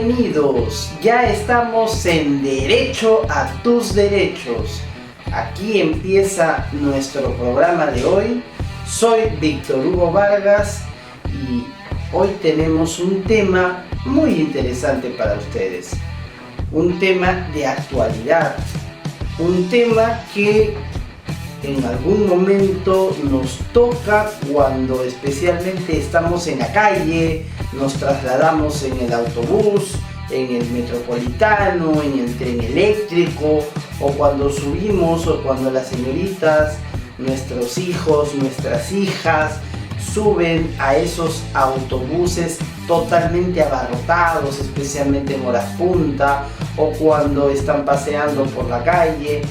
Bienvenidos, ya estamos en Derecho a tus Derechos. Aquí empieza nuestro programa de hoy. Soy Víctor Hugo Vargas y hoy tenemos un tema muy interesante para ustedes. Un tema de actualidad, un tema que en algún momento nos toca cuando especialmente estamos en la calle, nos trasladamos en el autobús, en el metropolitano, en el tren eléctrico, o cuando subimos, o cuando las señoritas, nuestros hijos, nuestras hijas suben a esos autobuses totalmente abarrotados, especialmente en horas punta, o cuando están paseando por la calle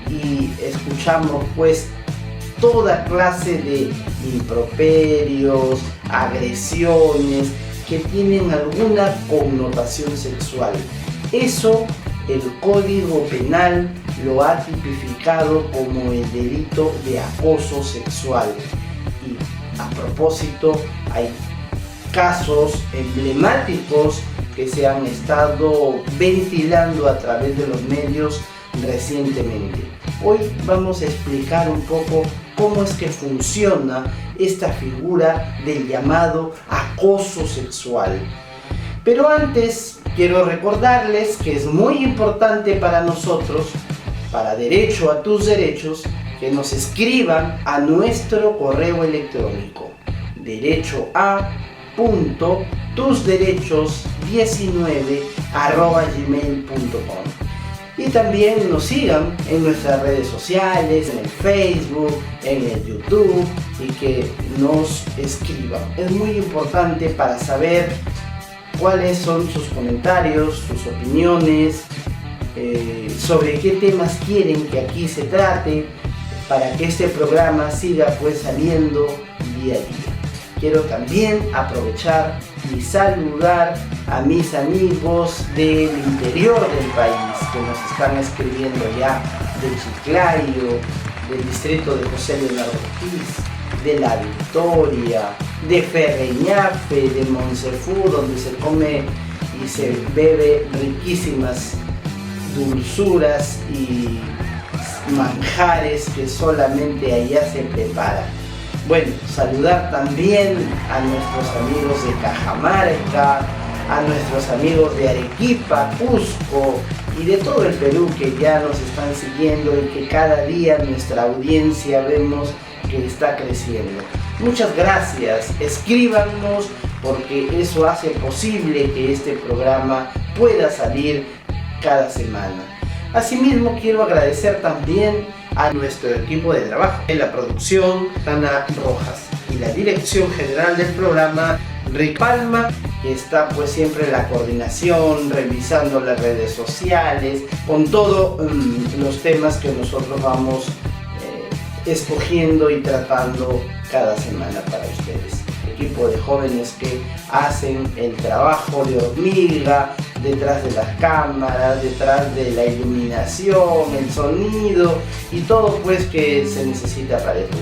y escuchamos pues toda clase de improperios, agresiones que tienen alguna connotación sexual. Eso el Código Penal lo ha tipificado como el delito de acoso sexual. Y a propósito, hay casos emblemáticos que se han estado ventilando a través de los medios recientemente. Hoy vamos a explicar un poco cómo es que funciona esta figura del llamado acoso sexual. Pero antes quiero recordarles que es muy importante para nosotros, para Derecho a tus Derechos, que nos escriban a nuestro correo electrónico derechoa.tusderechos19@gmail.com. Y también nos sigan en nuestras redes sociales, en el Facebook, en el YouTube, y que nos escriban. Es muy importante para saber cuáles son sus comentarios, sus opiniones, sobre qué temas quieren que aquí se trate, para que este programa siga pues saliendo día a día. Quiero también aprovechar y saludar a mis amigos del interior del país que nos están escribiendo ya de Chiclayo, del distrito de José Leonardo Ortiz, de La Victoria, de Ferreñafe, de Monsefú, donde se come y se bebe riquísimas dulzuras y manjares que solamente allá se preparan. Bueno, saludar también a nuestros amigos de Cajamarca, a nuestros amigos de Arequipa, Cusco y de todo el Perú que ya nos están siguiendo y que cada día nuestra audiencia vemos que está creciendo. Muchas gracias, escríbanos porque eso hace posible que este programa pueda salir cada semana. Asimismo, quiero agradecer también a nuestro equipo de trabajo, en la producción, Ana Rojas, y la dirección general del programa, Rick Palma, que está pues siempre en la coordinación, revisando las redes sociales, con todos los temas que nosotros vamos escogiendo y tratando cada semana para ustedes. Equipo de jóvenes que hacen el trabajo de hormiga, detrás de las cámaras, detrás de la iluminación, el sonido y todo pues que se necesita para esto.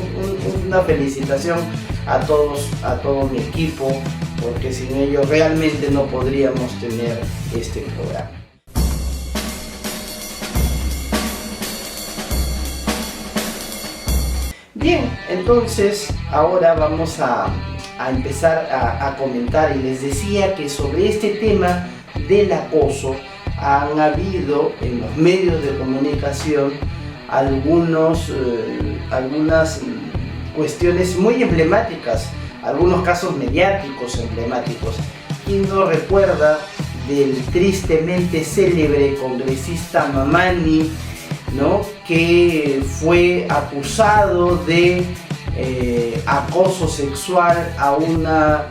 Una felicitación a todo mi equipo, porque sin ellos realmente no podríamos tener este programa. Bien, entonces ahora vamos a empezar a comentar, y les decía que sobre este tema del acoso han habido en los medios de comunicación algunas cuestiones muy emblemáticas, algunos casos mediáticos emblemáticos. ¿Quién no recuerda del tristemente célebre congresista Mamani, ¿no?, que fue acusado de acoso sexual a una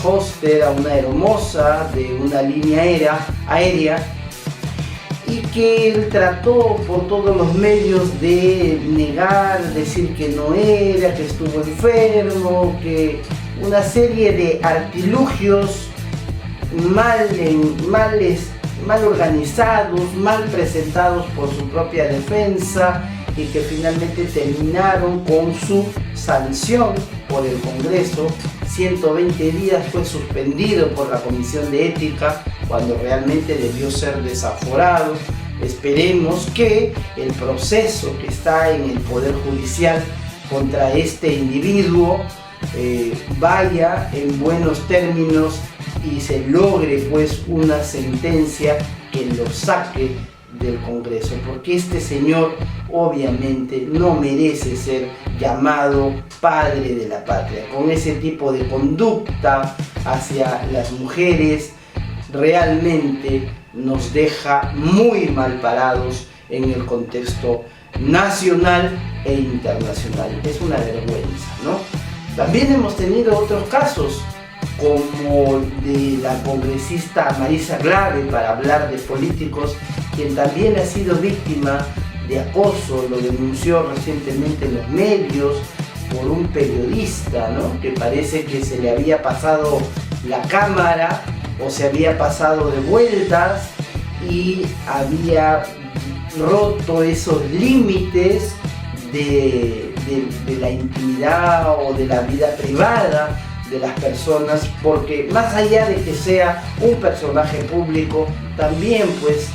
hoster, a una hermosa de una línea aérea, y que él trató por todos los medios de negar, decir que no era, que estuvo enfermo, que una serie de artilugios mal organizados, mal presentados por su propia defensa, y que finalmente terminaron con su sanción por el Congreso 120 días fue suspendido por la Comisión de Ética cuando realmente debió ser desaforado. Esperemos que el proceso que está en el Poder Judicial contra este individuo vaya en buenos términos y se logre pues una sentencia que lo saque del Congreso, porque este señor obviamente no merece ser llamado padre de la patria. Con ese tipo de conducta hacia las mujeres realmente nos deja muy mal parados en el contexto nacional e internacional. Es una vergüenza, ¿no? También hemos tenido otros casos, como de la congresista Marisa Glave, para hablar de políticos, quien también ha sido víctima de acoso. Lo denunció recientemente en los medios por un periodista, ¿no? Que parece que se le había pasado la cámara o se había pasado de vueltas y había roto esos límites de la intimidad o de la vida privada de las personas, porque más allá de que sea un personaje público, también pues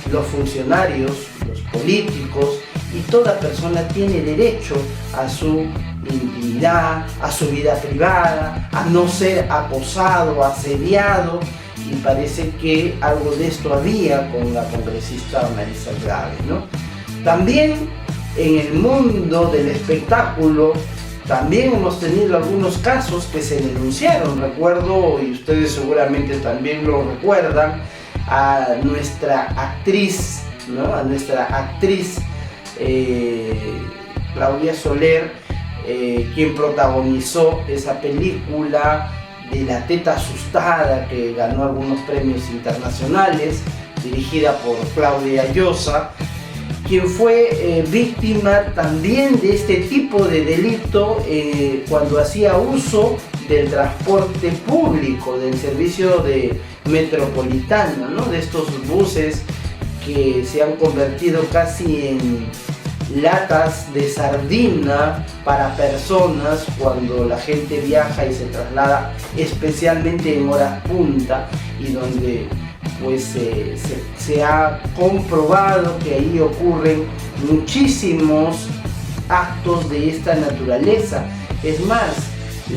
los funcionarios, los políticos y toda persona tiene derecho a su intimidad, a su vida privada, a no ser acosado, asediado, y parece que algo de esto había con la congresista Marisa Glave, ¿no? También en el mundo del espectáculo también hemos tenido algunos casos que se denunciaron. Recuerdo, y ustedes seguramente también lo recuerdan, a nuestra actriz, ¿no? A nuestra actriz Claudia Soler, quien protagonizó esa película de La Teta Asustada, que ganó algunos premios internacionales, dirigida por Claudia Llosa, quien fue víctima también de este tipo de delito cuando hacía uso del transporte público, del servicio de metropolitano, ¿no? De estos buses que se han convertido casi en latas de sardina para personas cuando la gente viaja y se traslada, especialmente en horas punta, y donde pues se ha comprobado que ahí ocurren muchísimos actos de esta naturaleza. Es más,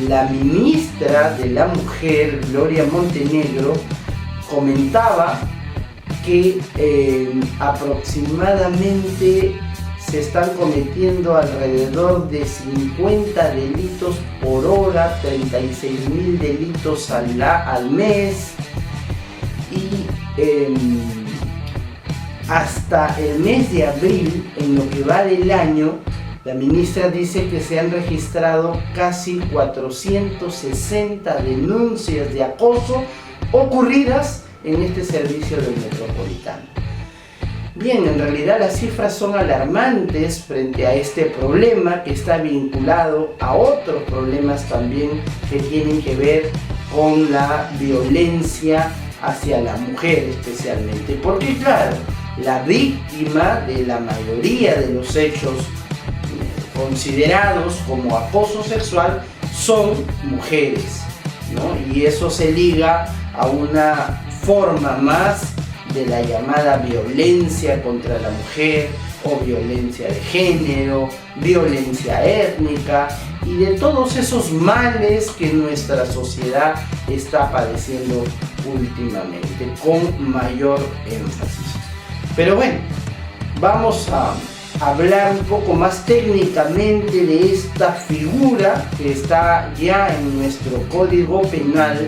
la ministra de la Mujer, Gloria Montenegro, comentaba que aproximadamente se están cometiendo alrededor de 50 delitos por hora, 36.000 delitos al mes, y hasta el mes de abril, en lo que va del año, la ministra dice que se han registrado casi 460 denuncias de acoso ocurridas en este servicio del metropolitano. Bien, en realidad las cifras son alarmantes frente a este problema, que está vinculado a otros problemas también que tienen que ver con la violencia hacia la mujer especialmente, porque claro, la víctima de la mayoría de los hechos considerados como acoso sexual son mujeres, ¿no? Y eso se liga a una forma más de la llamada violencia contra la mujer, o violencia de género, violencia étnica, y de todos esos males que nuestra sociedad está padeciendo últimamente con mayor énfasis. Pero bueno, vamos a hablar un poco más técnicamente de esta figura que está ya en nuestro Código Penal,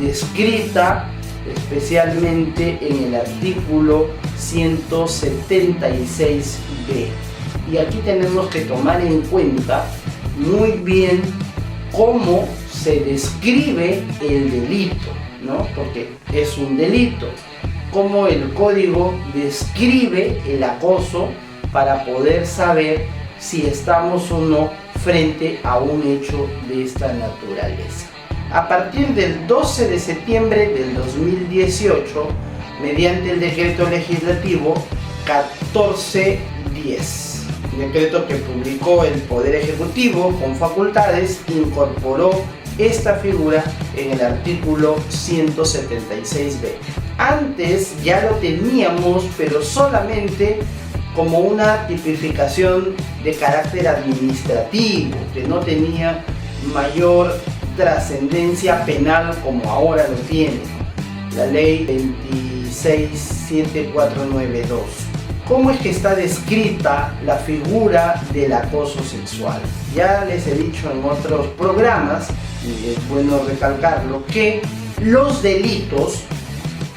descrita especialmente en el artículo 176b. Y aquí tenemos que tomar en cuenta muy bien cómo se describe el delito, ¿no? Porque es un delito. Cómo el código describe el acoso para poder saber si estamos o no frente a un hecho de esta naturaleza. A partir del 12 de septiembre del 2018, mediante el decreto legislativo 1410. decreto que publicó el Poder Ejecutivo con facultades, incorporó esta figura en el artículo 176b. Antes ya lo teníamos, pero solamente como una tipificación de carácter administrativo, que no tenía mayor trascendencia penal como ahora lo tiene la ley 267492. ¿Cómo es que está descrita la figura del acoso sexual? Ya les he dicho en otros programas, y es bueno recalcarlo, que los delitos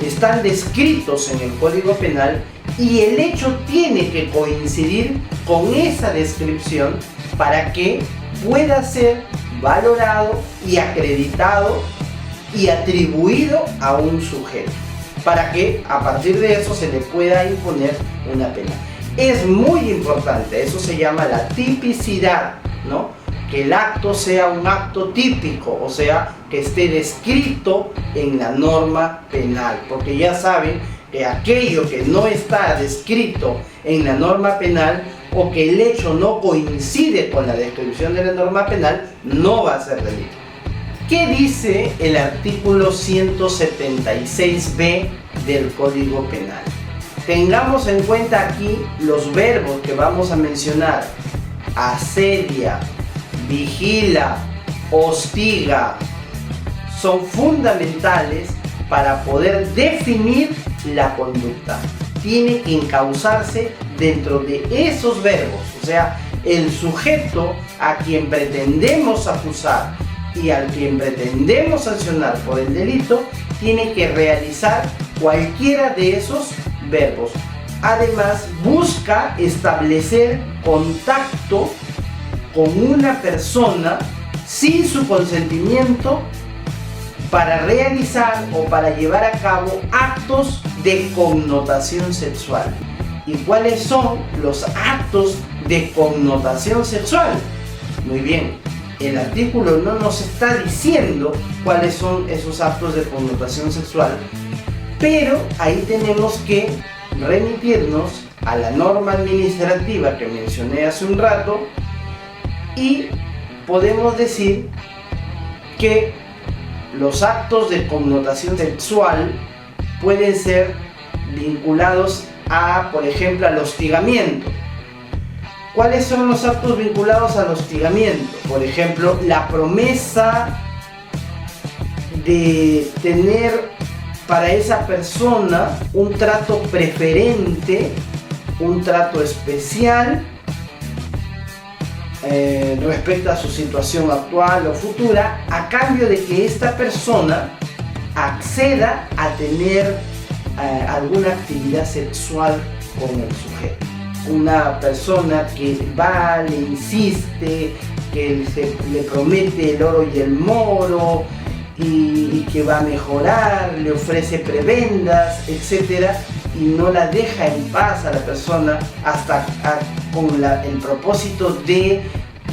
están descritos en el Código Penal y el hecho tiene que coincidir con esa descripción para que pueda ser valorado y acreditado y atribuido a un sujeto, para que a partir de eso se le pueda imponer una pena. Es muy importante, eso se llama la tipicidad, ¿no? Que el acto sea un acto típico, o sea, que esté descrito en la norma penal, porque ya saben que aquello que no está descrito en la norma penal o que el hecho no coincide con la descripción de la norma penal no va a ser delito. ¿Qué dice el artículo 176b del Código Penal? Tengamos en cuenta aquí los verbos que vamos a mencionar: asedia, vigila, hostiga. Son fundamentales para poder definir la conducta. Tiene que encauzarse dentro de esos verbos, o sea, el sujeto a quien pretendemos acusar y al quien pretendemos sancionar por el delito tiene que realizar cualquiera de esos verbos. Además, busca establecer contacto con una persona sin su consentimiento para realizar o para llevar a cabo actos de connotación sexual. ¿Y cuáles son los actos de connotación sexual? Muy bien, el artículo no nos está diciendo cuáles son esos actos de connotación sexual, pero ahí tenemos que remitirnos a la norma administrativa que mencioné hace un rato y podemos decir que los actos de connotación sexual pueden ser vinculados a, por ejemplo, al hostigamiento. ¿Cuáles son los actos vinculados al hostigamiento? Por ejemplo, la promesa de tener para esa persona un trato preferente, un trato especial respecto a su situación actual o futura, a cambio de que esta persona acceda a tener alguna actividad sexual con el sujeto. Una persona que va, le insiste, que le promete el oro y el moro y que va a mejorar, le ofrece prebendas, etc., y no la deja en paz a la persona hasta con el propósito de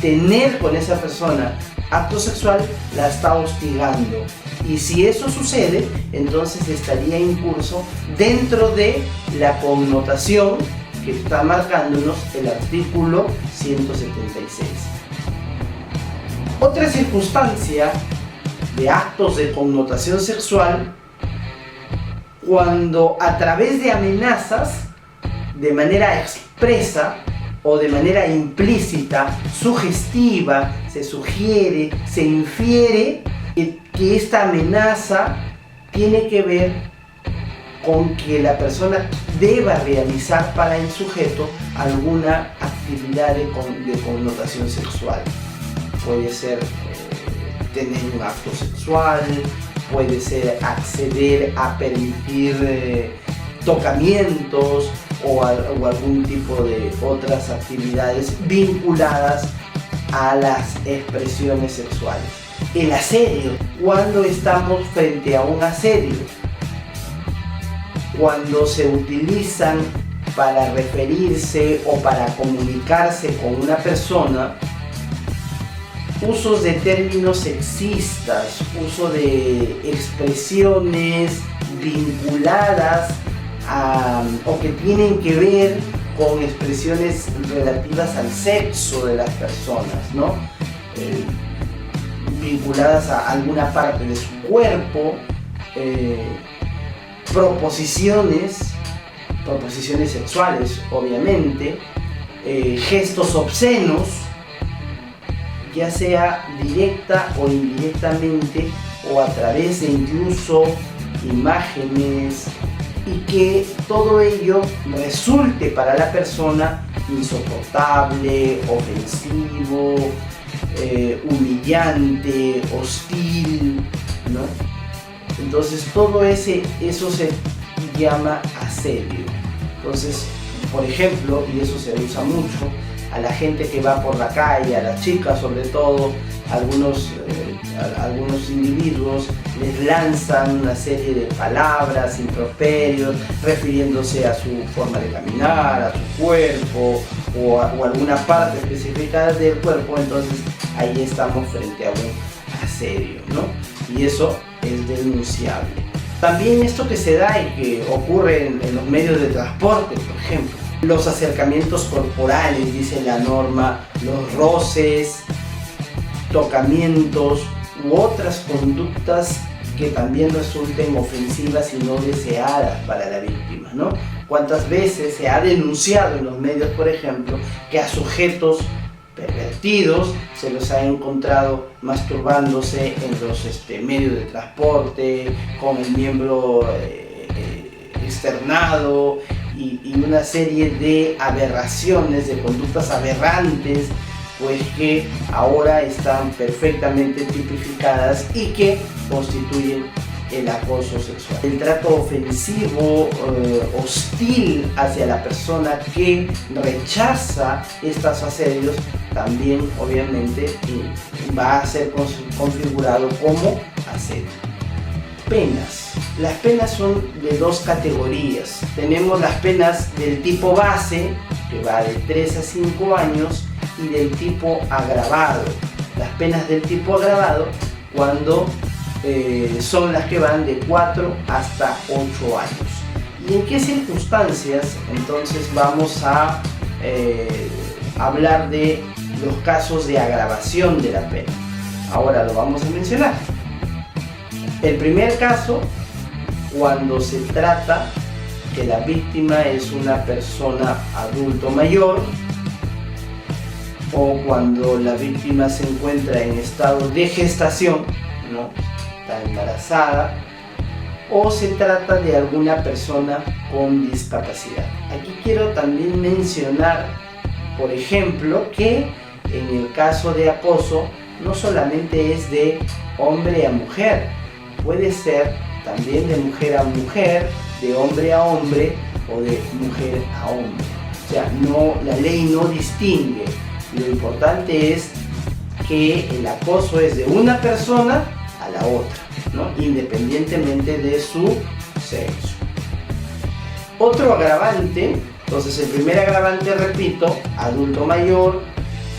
tener con esa persona acto sexual, la está hostigando. Y si eso sucede, entonces estaría incurso dentro de la connotación que está marcándonos el artículo 176. Otra circunstancia de actos de connotación sexual, cuando a través de amenazas, de manera expresa o de manera implícita, sugestiva, se sugiere, se infiere que esta amenaza tiene que ver con que la persona deba realizar para el sujeto alguna actividad de connotación sexual. Puede ser tener un acto sexual, puede ser acceder a permitir tocamientos o algún tipo de otras actividades vinculadas a las expresiones sexuales. El asedio, cuando estamos frente a un asedio, cuando se utilizan para referirse o para comunicarse con una persona usos de términos sexistas, uso de expresiones vinculadas o que tienen que ver con expresiones relativas al sexo de las personas, ¿no? Vinculadas a alguna parte de su cuerpo, proposiciones sexuales, obviamente, gestos obscenos, ya sea directa o indirectamente, o a través de incluso imágenes, y que todo ello resulte para la persona insoportable, ofensivo, humillante, hostil, ¿no? Entonces todo eso se llama asedio. Entonces, por ejemplo, y eso se usa mucho, a la gente que va por la calle, a las chicas sobre todo, algunos individuos les lanzan una serie de palabras, improperios, refiriéndose a su forma de caminar, a su cuerpo o alguna parte específica del cuerpo. Entonces ahí estamos frente a un asedio, ¿no? Y eso es denunciable. También esto que se da y que ocurre en los medios de transporte, por ejemplo, los acercamientos corporales, dice la norma, los roces, tocamientos u otras conductas que también resulten ofensivas y no deseadas para la víctima, ¿no? ¿Cuántas veces se ha denunciado en los medios, por ejemplo, que a sujetos pervertidos se los ha encontrado masturbándose en los medios de transporte, con el miembro externado, y una serie de aberraciones, de conductas aberrantes, pues que ahora están perfectamente tipificadas y que constituyen el acoso sexual. El trato ofensivo, hostil hacia la persona que rechaza estos asedios, también obviamente va a ser configurado como asedio. Penas. Las penas son de dos categorías. Tenemos las penas del tipo base, que va de 3 a 5 años, y del tipo agravado. Las penas del tipo agravado, cuando son las que van de 4 hasta 8 años. ¿Y en qué circunstancias entonces vamos a hablar de los casos de agravación de la pena? Ahora lo vamos a mencionar. El primer caso, cuando se trata que la víctima es una persona adulto mayor, o cuando la víctima se encuentra en estado de gestación, ¿no? Está embarazada, o se trata de alguna persona con discapacidad. Aquí quiero también mencionar, por ejemplo, que en el caso de acoso no solamente es de hombre a mujer, puede ser también de mujer a mujer, de hombre a hombre o de mujer a hombre. O sea, la ley no distingue. Lo importante es que el acoso es de una persona a la otra, ¿no? Independientemente de su sexo. Otro agravante, entonces el primer agravante, repito, adulto mayor,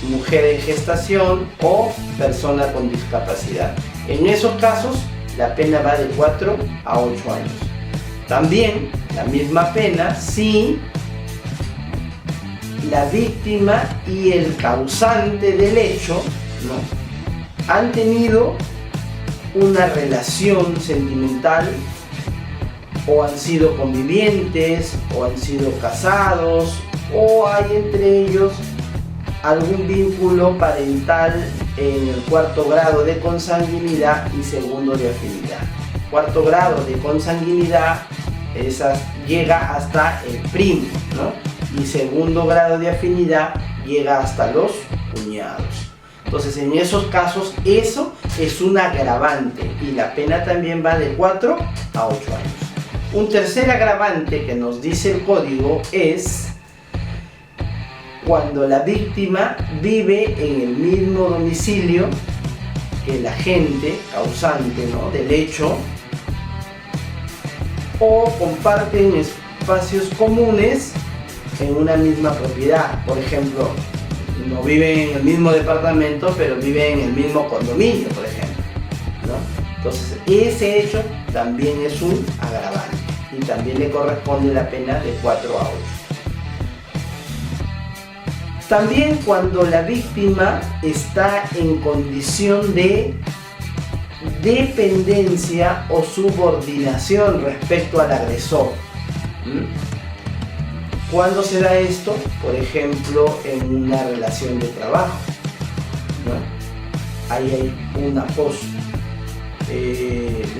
mujer en gestación o persona con discapacidad. En esos casos la pena va de 4 a 8 años. También la misma pena si la víctima y el causante del hecho, ¿no?, han tenido una relación sentimental, o han sido convivientes, o han sido casados, o hay entre ellos algún vínculo parental en el 4º grado de consanguinidad y 2º de afinidad. 4º grado de consanguinidad llega hasta el primo, ¿no? Y 2º grado de afinidad llega hasta los cuñados. Entonces, en esos casos, eso es un agravante y la pena también va de 4 a 8 años. Un tercer agravante que nos dice el código es cuando la víctima vive en el mismo domicilio que el agente causante, ¿no?, del hecho, o comparten espacios comunes en una misma propiedad. Por ejemplo, no viven en el mismo departamento, pero viven en el mismo condominio, por ejemplo, ¿no? Entonces, ese hecho también es un agravante y también le corresponde la pena de 4 a 8. También cuando la víctima está en condición de dependencia o subordinación respecto al agresor. ¿Cuándo se da esto? Por ejemplo, en una relación de trabajo, ¿no? Ahí hay un acoso.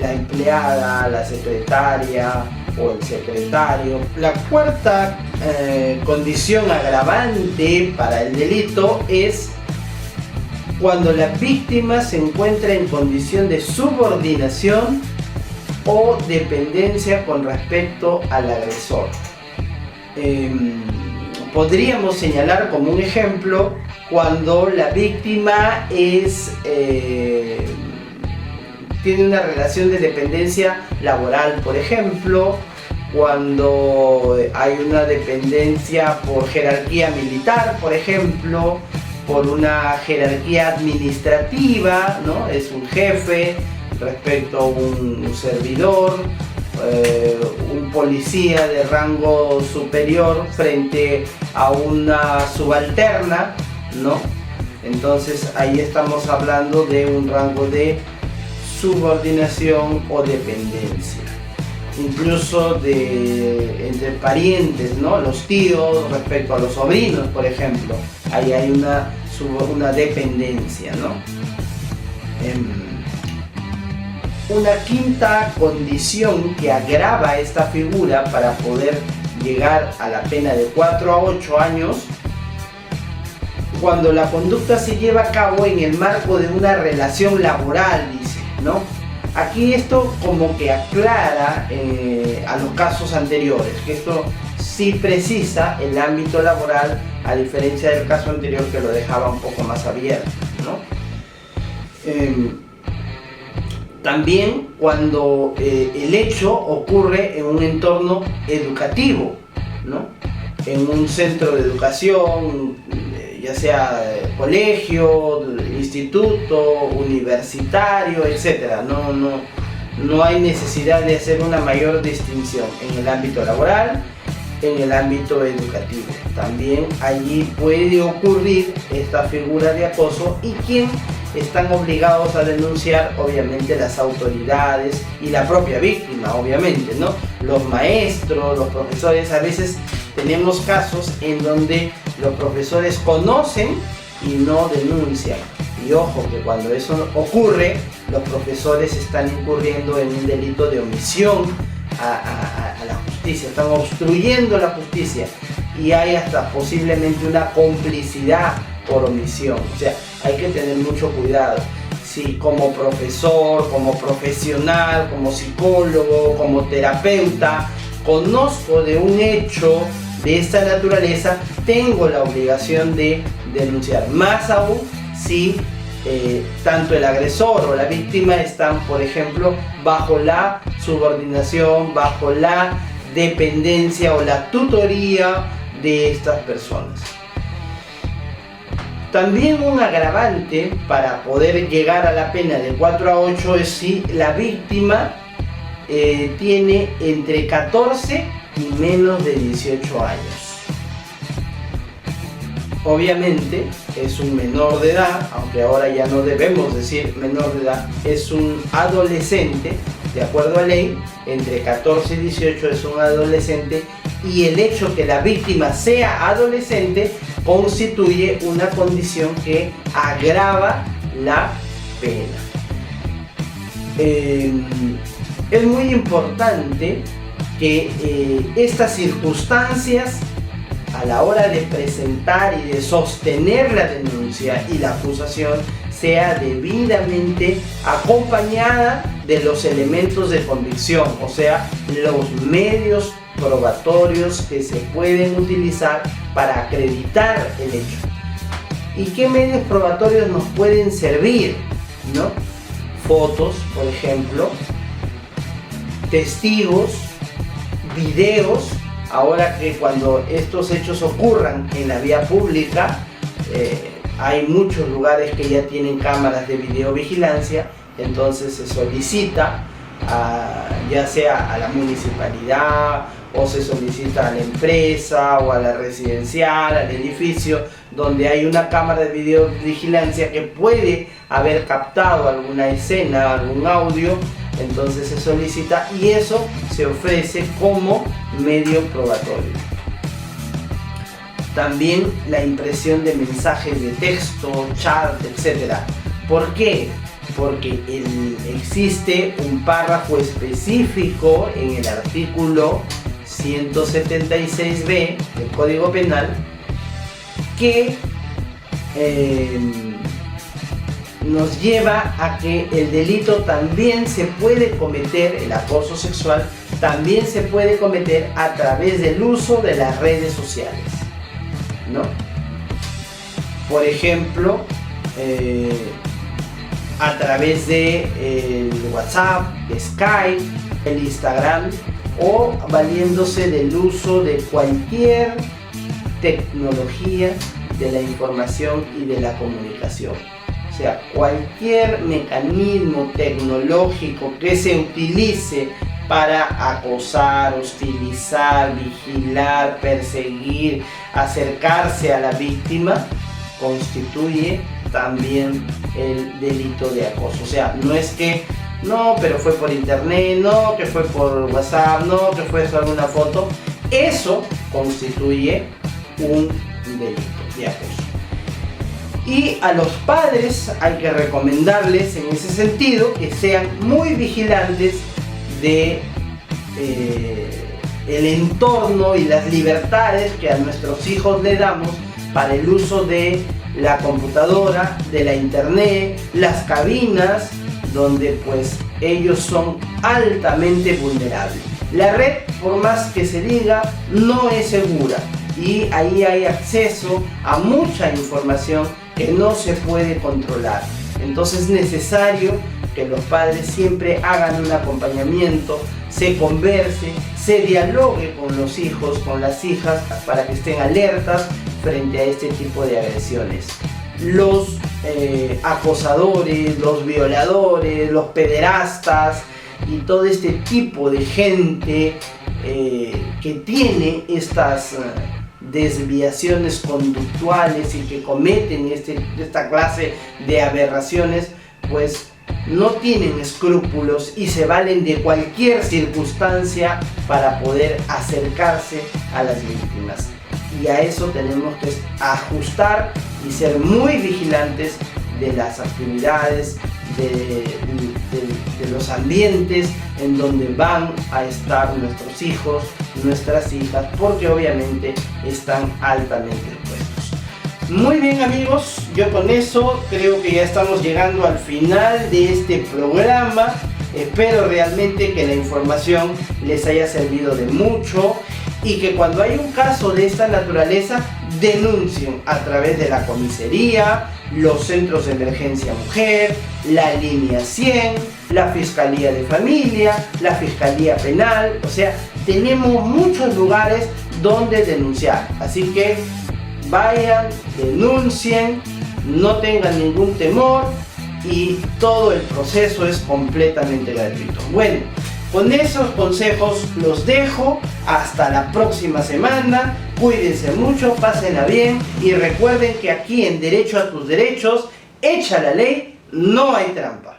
La empleada, la secretaria o el secretario. La cuarta condición agravante para el delito es cuando la víctima se encuentra en condición de subordinación o dependencia con respecto al agresor. Podríamos señalar como un ejemplo cuando la víctima tiene una relación de dependencia laboral, por ejemplo, cuando hay una dependencia por jerarquía militar, por ejemplo, por una jerarquía administrativa, ¿no? Es un jefe respecto a un servidor, un policía de rango superior frente a una subalterna, ¿no? Entonces ahí estamos hablando de un rango de subordinación o dependencia. Incluso entre parientes, ¿no? Los tíos respecto a los sobrinos, por ejemplo. Ahí hay una dependencia, ¿no? Una quinta condición que agrava esta figura para poder llegar a la pena de 4 a 8 años, cuando la conducta se lleva a cabo en el marco de una relación laboral, dice, ¿no? Aquí esto como que aclara a los casos anteriores, que esto sí precisa el ámbito laboral, a diferencia del caso anterior que lo dejaba un poco más abierto, ¿no? También cuando el hecho ocurre en un entorno educativo, ¿no? En un centro de educación, ya sea colegio, instituto, universitario, etc. No hay necesidad de hacer una mayor distinción en el ámbito laboral, en el ámbito educativo. También allí puede ocurrir esta figura de acoso y quien están obligados a denunciar, obviamente, las autoridades y la propia víctima, obviamente, ¿no? Los maestros, los profesores. A veces tenemos casos en donde los profesores conocen y no denuncian. Y ojo, que cuando eso ocurre, los profesores están incurriendo en un delito de omisión a la justicia, están obstruyendo la justicia y hay hasta posiblemente una complicidad por omisión. O sea, hay que tener mucho cuidado. Si como profesor, como profesional, como psicólogo, como terapeuta, conozco de un hecho de esta naturaleza, tengo la obligación de denunciar. Más aún si tanto el agresor o la víctima están, por ejemplo, bajo la subordinación, bajo la dependencia o la tutoría de estas personas. También un agravante para poder llegar a la pena de 4 a 8 es si la víctima tiene entre 14 y menos de 18 años. Obviamente es un menor de edad, aunque ahora ya no debemos decir menor de edad, es un adolescente, de acuerdo a ley, entre 14 y 18 es un adolescente, y el hecho que la víctima sea adolescente constituye una condición que agrava la pena. Es muy importante que estas circunstancias a la hora de presentar y de sostener la denuncia y la acusación sea debidamente acompañada de los elementos de convicción, o sea, los medios probatorios que se pueden utilizar para acreditar el hecho. ¿Y qué medios probatorios nos pueden servir? ¿No? Fotos, por ejemplo, testigos, videos. Ahora que cuando estos hechos ocurran en la vía pública, hay muchos lugares que ya tienen cámaras de videovigilancia, entonces se solicita ya sea a la municipalidad o se solicita a la empresa o a la residencial, al edificio, donde hay una cámara de videovigilancia que puede haber captado alguna escena, algún audio. Entonces se solicita y eso se ofrece como medio probatorio. También la impresión de mensajes de texto, chat, etc. ¿Por qué? Porque existe un párrafo específico en el artículo 176b del Código Penal que nos lleva a que el delito también se puede cometer, el acoso sexual también se puede cometer a través del uso de las redes sociales, ¿no? Por ejemplo, a través de el WhatsApp, de Skype, el Instagram, o valiéndose del uso de cualquier tecnología de la información y de la comunicación. O sea, cualquier mecanismo tecnológico que se utilice para acosar, hostilizar, vigilar, perseguir, acercarse a la víctima, constituye también el delito de acoso. O sea, no es que no, pero fue por internet, no, que fue por WhatsApp, no, que fue solo una foto. Eso constituye un delito de acoso. Y a los padres hay que recomendarles en ese sentido que sean muy vigilantes de el entorno y las libertades que a nuestros hijos le damos para el uso de la computadora, de la internet, las cabinas, donde pues ellos son altamente vulnerables. La red, por más que se diga, no es segura y ahí hay acceso a mucha información que no se puede controlar. Entonces es necesario que los padres siempre hagan un acompañamiento, se converse, se dialogue con los hijos, con las hijas, para que estén alertas frente a este tipo de agresiones. Los acosadores, los violadores, los pederastas y todo este tipo de gente que tiene estas desviaciones conductuales y que cometen esta clase de aberraciones, pues no tienen escrúpulos y se valen de cualquier circunstancia para poder acercarse a las víctimas. Y a eso tenemos que ajustar y ser muy vigilantes de las actividades, de los ambientes en donde van a estar nuestros hijos, nuestras hijas, porque obviamente están altamente expuestos. Muy bien amigos, yo con eso creo que ya estamos llegando al final de este programa. Espero realmente que la información les haya servido de mucho y que cuando hay un caso de esta naturaleza denuncien a través de la comisaría, los centros de emergencia mujer, la línea 100, la Fiscalía de Familia, la Fiscalía Penal. O sea, tenemos muchos lugares donde denunciar, así que vayan, denuncien, no tengan ningún temor y todo el proceso es completamente gratuito. Bueno, con esos consejos los dejo, hasta la próxima semana, cuídense mucho, pásenla bien y recuerden que aquí en Derecho a tus Derechos, hecha la ley, no hay trampa.